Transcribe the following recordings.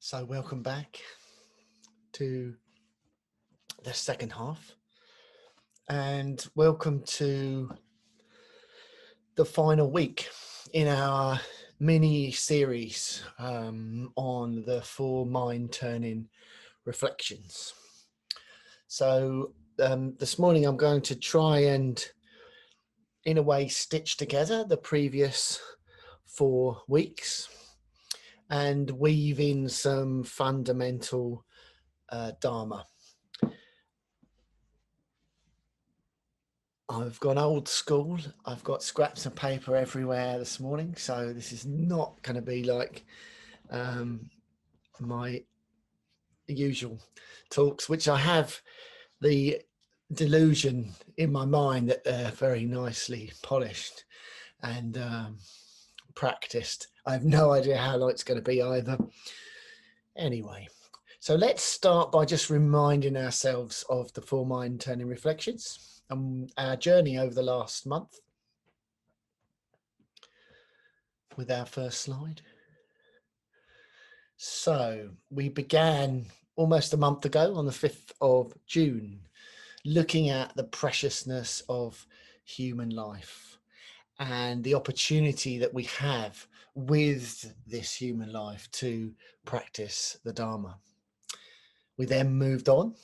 So welcome back to the second half, and welcome to the final week in our mini series on the 4 mind turning reflections. So this morning I'm going to try and in a way stitch together the previous 4 weeks and weave in some fundamental Dharma. I've gone old school. I've got scraps of paper everywhere this morning, so this is not going to be like my usual talks, which I have the delusion in my mind that they're very nicely polished and practiced. I have no idea how long it's going to be either. Anyway, so let's start by just reminding ourselves of the 4 mind turning reflections and our journey over the last month with our first slide. So we began almost a month ago on the 5th of June, looking at the preciousness of human life and the opportunity that we have with this human life to practice the Dharma. We then moved on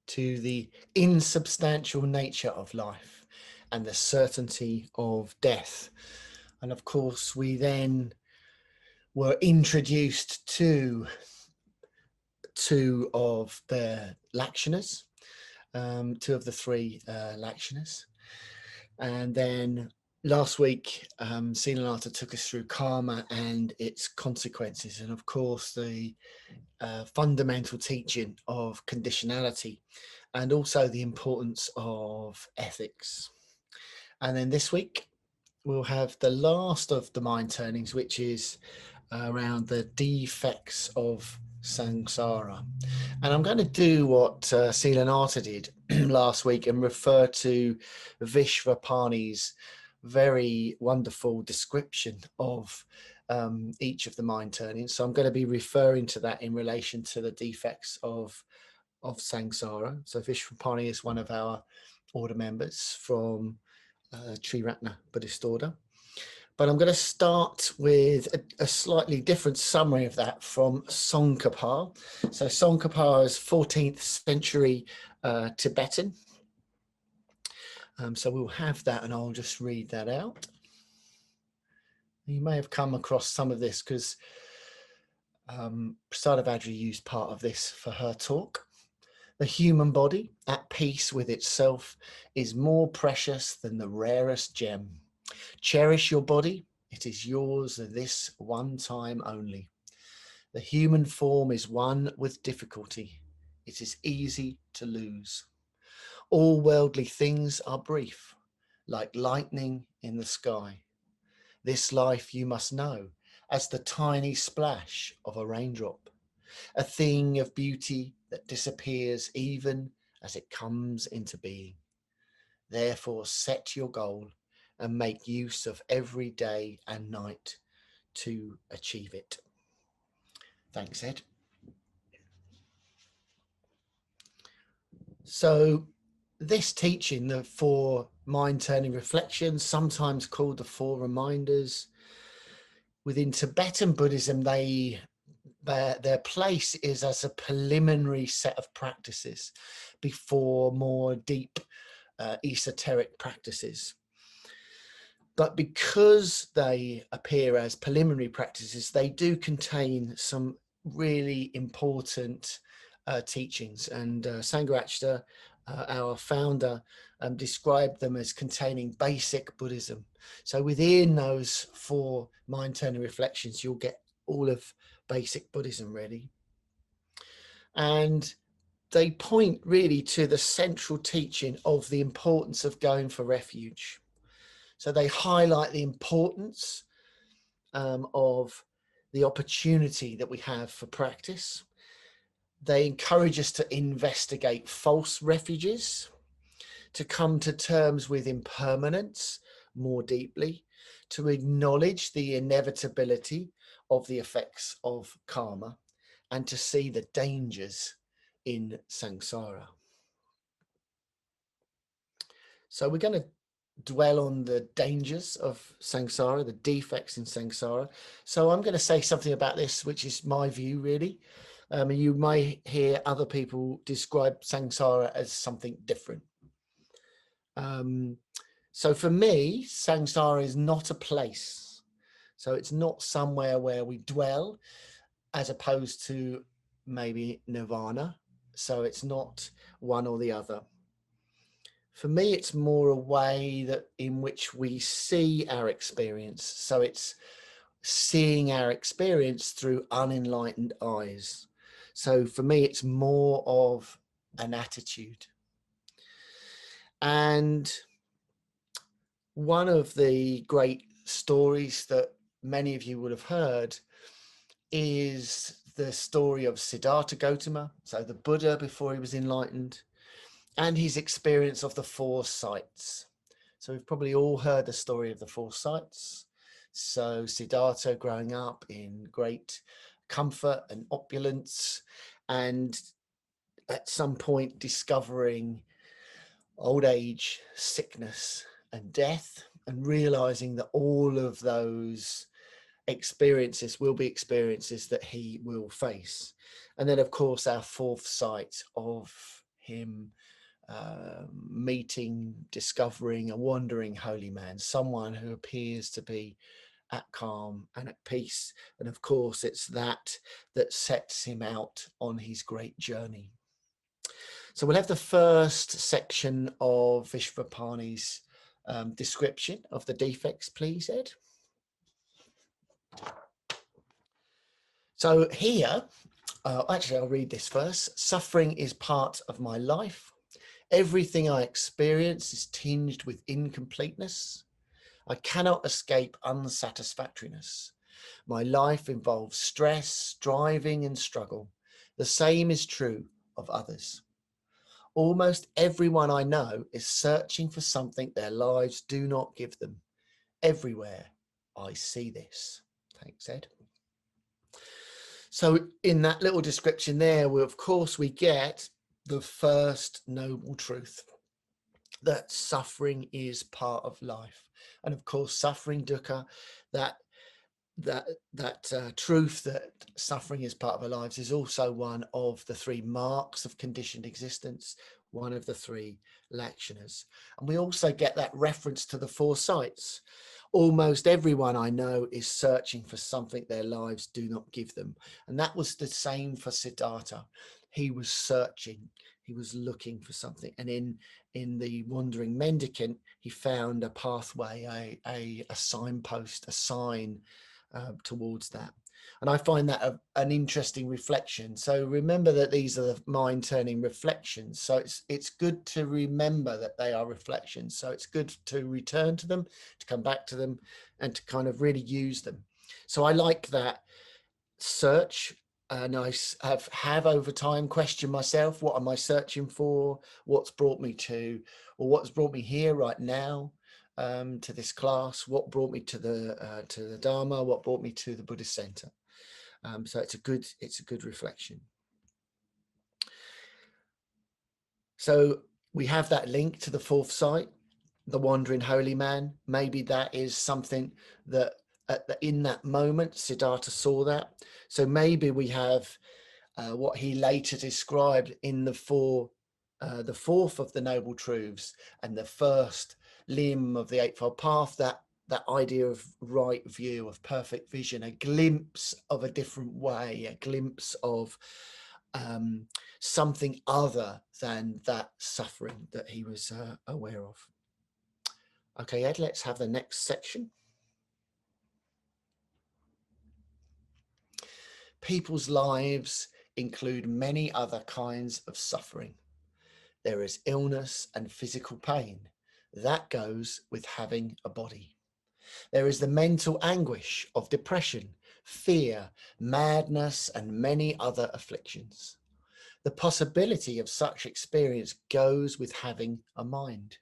to the insubstantial nature of life and the certainty of death. And of course, we then were introduced to 2 of the lakshanas, 2 of the 3 lakshanas. And then last week, Sthiranāga took us through karma and its consequences. And of course, the fundamental teaching of conditionality and also the importance of ethics. And then this week, we'll have the last of the mind turnings, which is around the defects of samsara. And I'm going to do what Sthiranaga did last week and refer to Vishvapani's very wonderful description of each of the mind turnings. So I'm going to be referring to that in relation to the defects of samsara. So Vishvapani is one of our order members from Sthiranāga Buddhist order. But I'm going to start with a slightly different summary of that from Tsongkhapa. So Tsongkhapa is 14th century Tibetan. So we'll have that and I'll just read that out. You may have come across some of this because Prasada Vajra used part of this for her talk. The human body, at peace with itself, is more precious than the rarest gem. Cherish your body, it is yours this one time only. The human form is one with difficulty. It is easy to lose. All worldly things are brief, like lightning in the sky. This life you must know as the tiny splash of a raindrop, a thing of beauty that disappears even as it comes into being. Therefore, set your goal and make use of every day and night to achieve it. Thanks, Ed. So this teaching, the 4 mind-turning reflections, sometimes called the 4 reminders, within Tibetan Buddhism, their place is as a preliminary set of practices before more deep esoteric practices. But because they appear as preliminary practices, they do contain some really important teachings. And Sangha, our founder, described them as containing basic Buddhism. So within those 4 mind-turning reflections, you'll get all of basic Buddhism, really. And they point really to the central teaching of the importance of going for refuge. So they highlight the importance of the opportunity that we have for practice. They encourage us to investigate false refuges, to come to terms with impermanence more deeply, to acknowledge the inevitability of the effects of karma, and to see the dangers in samsara. So we're going to dwell on the dangers of samsara, the defects in samsara. So I'm going to say something about this, which is my view, really. You may hear other people describe samsara as something different. So for me, samsara is not a place. So it's not somewhere where we dwell, as opposed to maybe nirvana. So it's not one or the other. For me, it's more a way that in which we see our experience. So it's seeing our experience through unenlightened eyes. So for me, it's more of an attitude. And one of the great stories that many of you would have heard is the story of Siddhartha Gautama, so the Buddha before he was enlightened, and his experience of the four sights. So we've probably all heard the story of the four sights. So Siddhartha growing up in great comfort and opulence, and at some point discovering old age, sickness, and death, and realizing that all of those experiences will be experiences that he will face. And then, of course, our fourth sight of him meeting, discovering a wandering holy man, someone who appears to be at calm and at peace. And of course, it's that sets him out on his great journey. So we'll have the first section of Vishvapani's description of the defects, please, Ed. So here, actually, I'll read this first. Suffering is part of my life. Everything I experience is tinged with incompleteness. I cannot escape unsatisfactoriness. My life involves stress, striving, and struggle. The same is true of others. Almost everyone I know is searching for something their lives do not give them. Everywhere I see this. Thanks, Ed. So in that little description there, of course, we get the first noble truth, that suffering is part of life. And of course, suffering, dukkha, that truth that suffering is part of our lives is also one of the three marks of conditioned existence, one of the three lakshanas. And we also get that reference to the four sights. Almost everyone I know is searching for something their lives do not give them. And that was the same for Siddhartha. He was searching, he was looking for something. And in the wandering mendicant, he found a pathway, a signpost, a sign towards that. And I find that an interesting reflection. So remember that these are the mind turning reflections. So it's good to remember that they are reflections. So it's good to return to them, to come back to them, and to kind of really use them. So I like that search. And I have over time questioned myself, what am I searching for? What's brought me to, or what's brought me here right now? To this class, what brought me to the Dharma, what brought me to the Buddhist Center. So it's a good reflection. So we have that link to the fourth sight, the wandering holy man. Maybe that is something that in that moment Siddhartha saw that. So maybe we have what he later described in the fourth of the noble truths and the first limb of the Eightfold Path, that idea of right view, of perfect vision, a glimpse of a different way, a glimpse of something other than that suffering that he was aware of. Okay, Ed, let's have the next section. People's lives include many other kinds of suffering. There is illness and physical pain. That goes with having a body. There is the mental anguish of depression, fear, madness, and many other afflictions. The possibility of such experience goes with having a mind.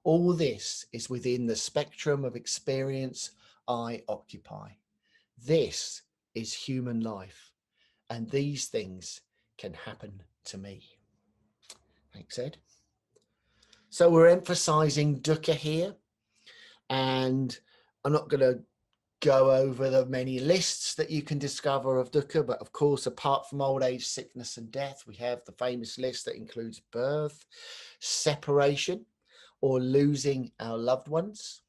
All this is within the spectrum of experience I occupy. This is human life, and these things can happen to me. Thanks, Ed. So we're emphasizing dukkha here, and I'm not going to go over the many lists that you can discover of dukkha, but of course, apart from old age, sickness and death, we have the famous list that includes birth, separation or losing our loved ones,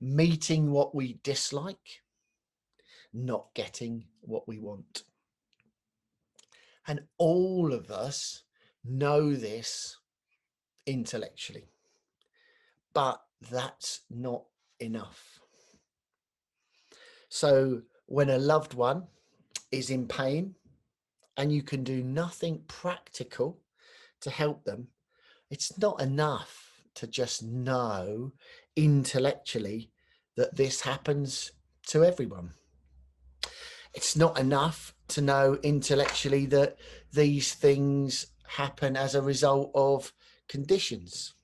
meeting what we dislike, not getting what we want. And all of us know this intellectually, but that's not enough. So when a loved one is in pain and you can do nothing practical to help them, it's not enough to just know intellectually that this happens to everyone. It's not enough to know intellectually that these things happen as a result of conditions.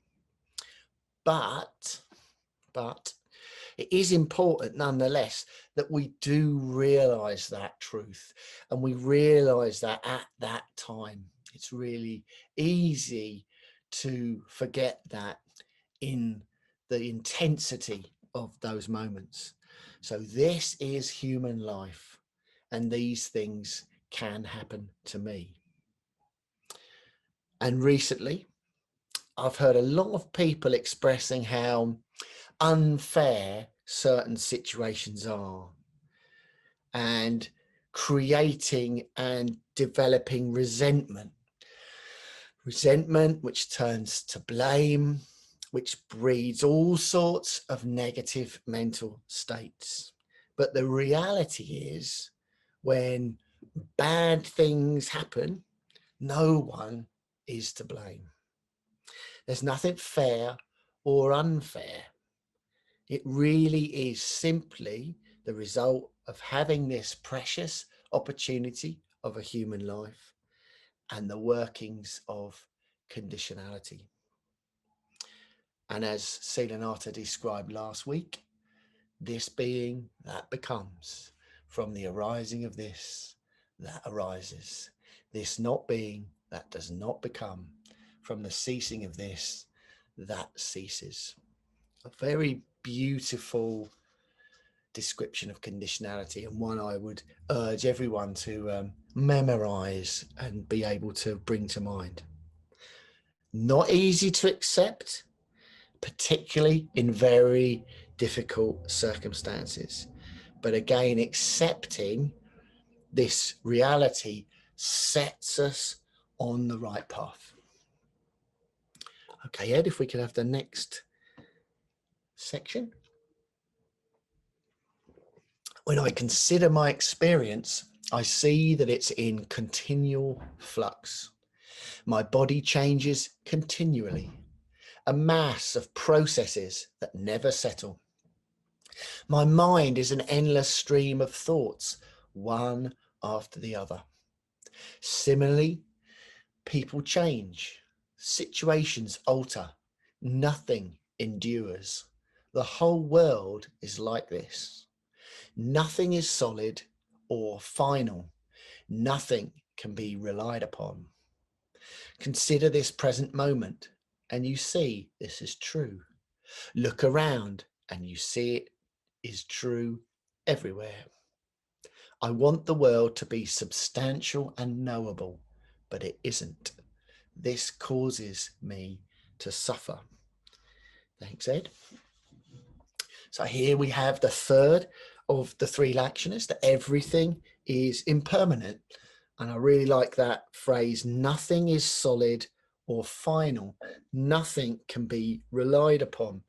But it is important nonetheless that we do realize that truth, and we realize that at that time. It's really easy to forget that in the intensity of those moments. So this is human life, and these things can happen to me. And recently, I've heard a lot of people expressing how unfair certain situations are, and creating and developing resentment which turns to blame, which breeds all sorts of negative mental states. But the reality is, when bad things happen, no one is to blame. There's nothing fair or unfair. It really is simply the result of having this precious opportunity of a human life and the workings of conditionality. And as Sthiranāga described last week, this being, that becomes. From the arising of this, that arises. This not being, that does not become. From the ceasing of this, that ceases. A very beautiful description of conditionality, and one I would urge everyone to memorize and be able to bring to mind. Not easy to accept, particularly in very difficult circumstances. But again, accepting this reality sets us on the right path. Okay, Ed, if we could have the next section. When I consider my experience, I see that it's in continual flux. My body changes continually, a mass of processes that never settle. My mind is an endless stream of thoughts, one after the other. Similarly, people change, situations alter, nothing endures. The whole world is like this. Nothing is solid or final. Nothing can be relied upon. Consider this present moment and you see this is true. Look around and you see it is true everywhere. I want the world to be substantial and knowable, but it isn't. This causes me to suffer. Thanks, Ed. So here we have the third of the three lakshanas, that everything is impermanent. And I really like that phrase, nothing is solid or final. Nothing can be relied upon.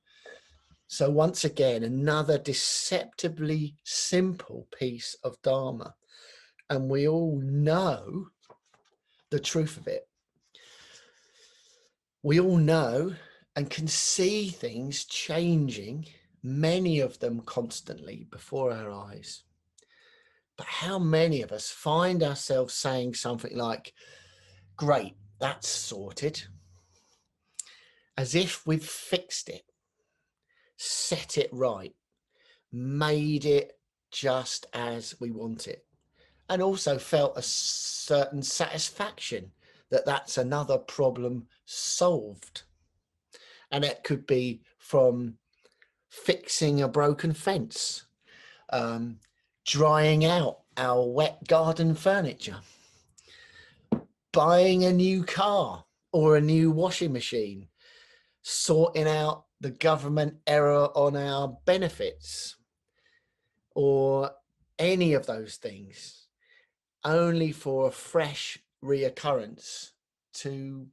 So once again, another deceptively simple piece of Dharma. And we all know the truth of it. We all know and can see things changing, many of them constantly before our eyes. But how many of us find ourselves saying something like, great, that's sorted. as if we've fixed it, set it right, made it just as we want it, and also felt a certain satisfaction that that's another problem solved. And it could be from fixing a broken fence, drying out our wet garden furniture, buying a new car or a new washing machine, sorting out the government error on our benefits, or any of those things, only for a fresh reoccurrence to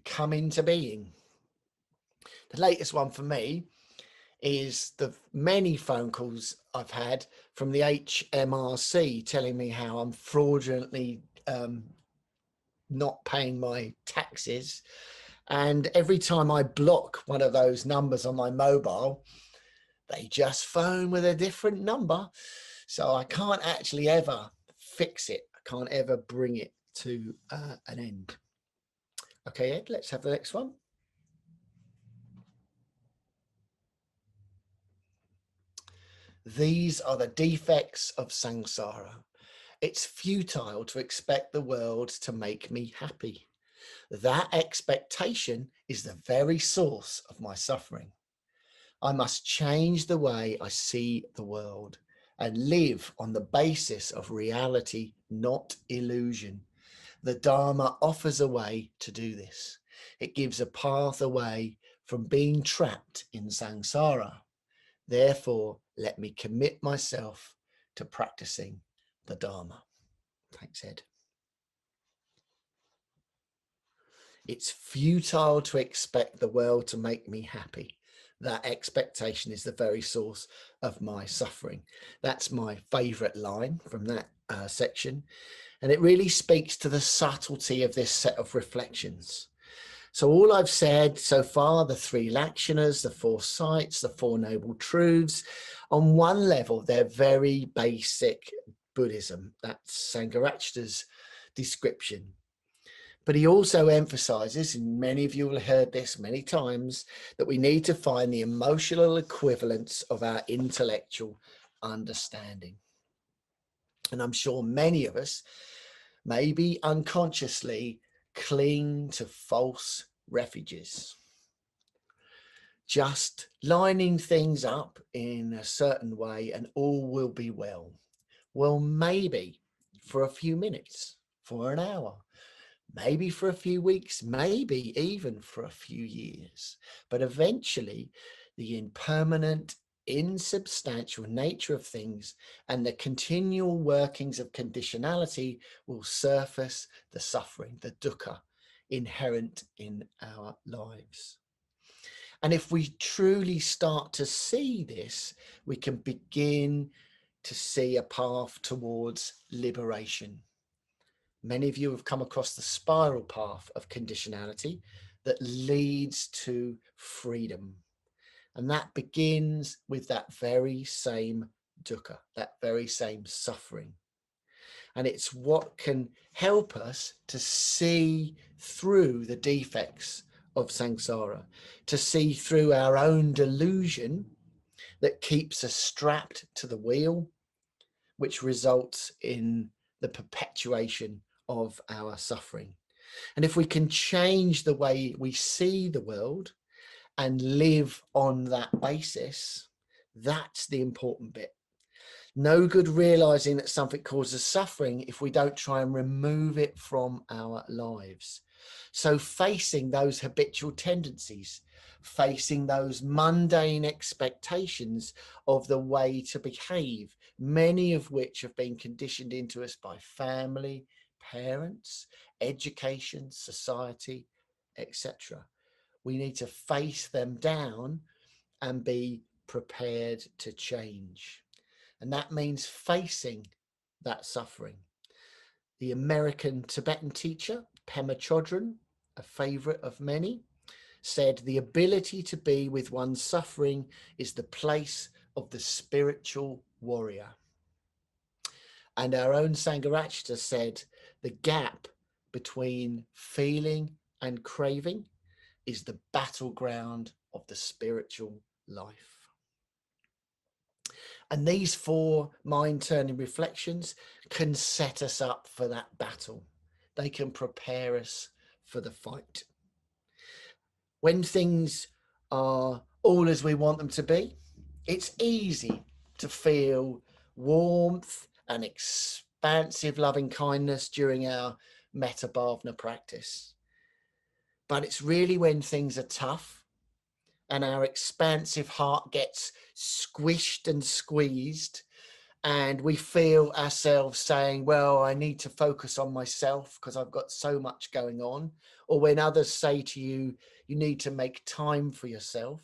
come into being. The latest one for me is the many phone calls I've had from the HMRC telling me how I'm fraudulently not paying my taxes. And every time I block one of those numbers on my mobile, they just phone with a different number. So I can't actually ever fix it. I can't ever bring it to an end. Okay, Ed, let's have the next one. These are the defects of samsara. It's futile to expect the world to make me happy. That expectation is the very source of my suffering. I must change the way I see the world and live on the basis of reality, not illusion. The Dharma offers a way to do this. It gives a path away from being trapped in samsara. Therefore, let me commit myself to practicing the Dharma. Thanks, Ed. It's futile to expect the world to make me happy. That expectation is the very source of my suffering. That's my favorite line from that section. And it really speaks to the subtlety of this set of reflections. So all I've said so far, the three lakshanas, the four sights, the four noble truths, on one level, they're very basic Buddhism. That's Sangharakshita's description. But he also emphasizes, and many of you will have heard this many times, that we need to find the emotional equivalence of our intellectual understanding. And I'm sure many of us, maybe unconsciously, cling to false refuges, just lining things up in a certain way and all will be well. Well, maybe for a few minutes, for an hour, maybe for a few weeks, maybe even for a few years. But eventually, the impermanent, insubstantial nature of things and the continual workings of conditionality will surface the suffering, the dukkha, inherent in our lives. And if we truly start to see this, we can begin to see a path towards liberation. Many of you have come across the spiral path of conditionality that leads to freedom. And that begins with that very same dukkha, that very same suffering. And it's what can help us to see through the defects of samsara, to see through our own delusion that keeps us strapped to the wheel, which results in the perpetuation of our suffering. And if we can change the way we see the world and live on that basis, that's the important bit. No good realizing that something causes suffering if we don't try and remove it from our lives. So facing those habitual tendencies, facing those mundane expectations of the way to behave, many of which have been conditioned into us by family, parents, education, society, etc. We need to face them down and be prepared to change. And that means facing that suffering. The American Tibetan teacher, Pema Chodron, a favorite of many, said the ability to be with one's suffering is the place of the spiritual warrior. And our own Sangharakshita said the gap between feeling and craving is the battleground of the spiritual life. And these 4 mind-turning reflections can set us up for that battle. They can prepare us for the fight. When things are all as we want them to be, it's easy to feel warmth and expansive loving kindness during our metta bhavana practice. But it's really when things are tough and our expansive heart gets squished and squeezed, and we feel ourselves saying, well, I need to focus on myself because I've got so much going on. Or when others say to you, you need to make time for yourself,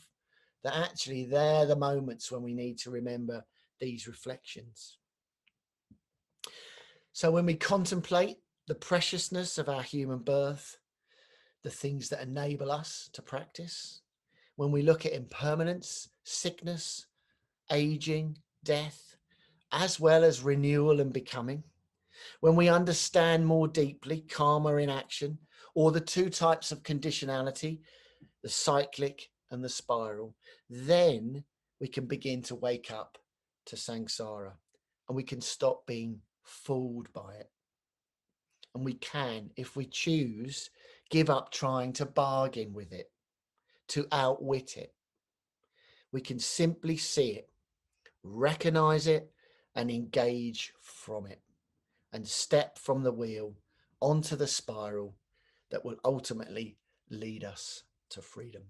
that actually they're the moments when we need to remember these reflections. So when we contemplate the preciousness of our human birth, the things that enable us to practice, when we look at impermanence, sickness, aging, death, as well as renewal and becoming, when we understand more deeply karma in action, or the 2 types of conditionality, the cyclic and the spiral, then we can begin to wake up to samsara, and we can stop being fooled by it. And we can, if we choose, give up trying to bargain with it, to outwit it. We can simply see it, recognize it, and engage from it, and step from the wheel onto the spiral that will ultimately lead us to freedom.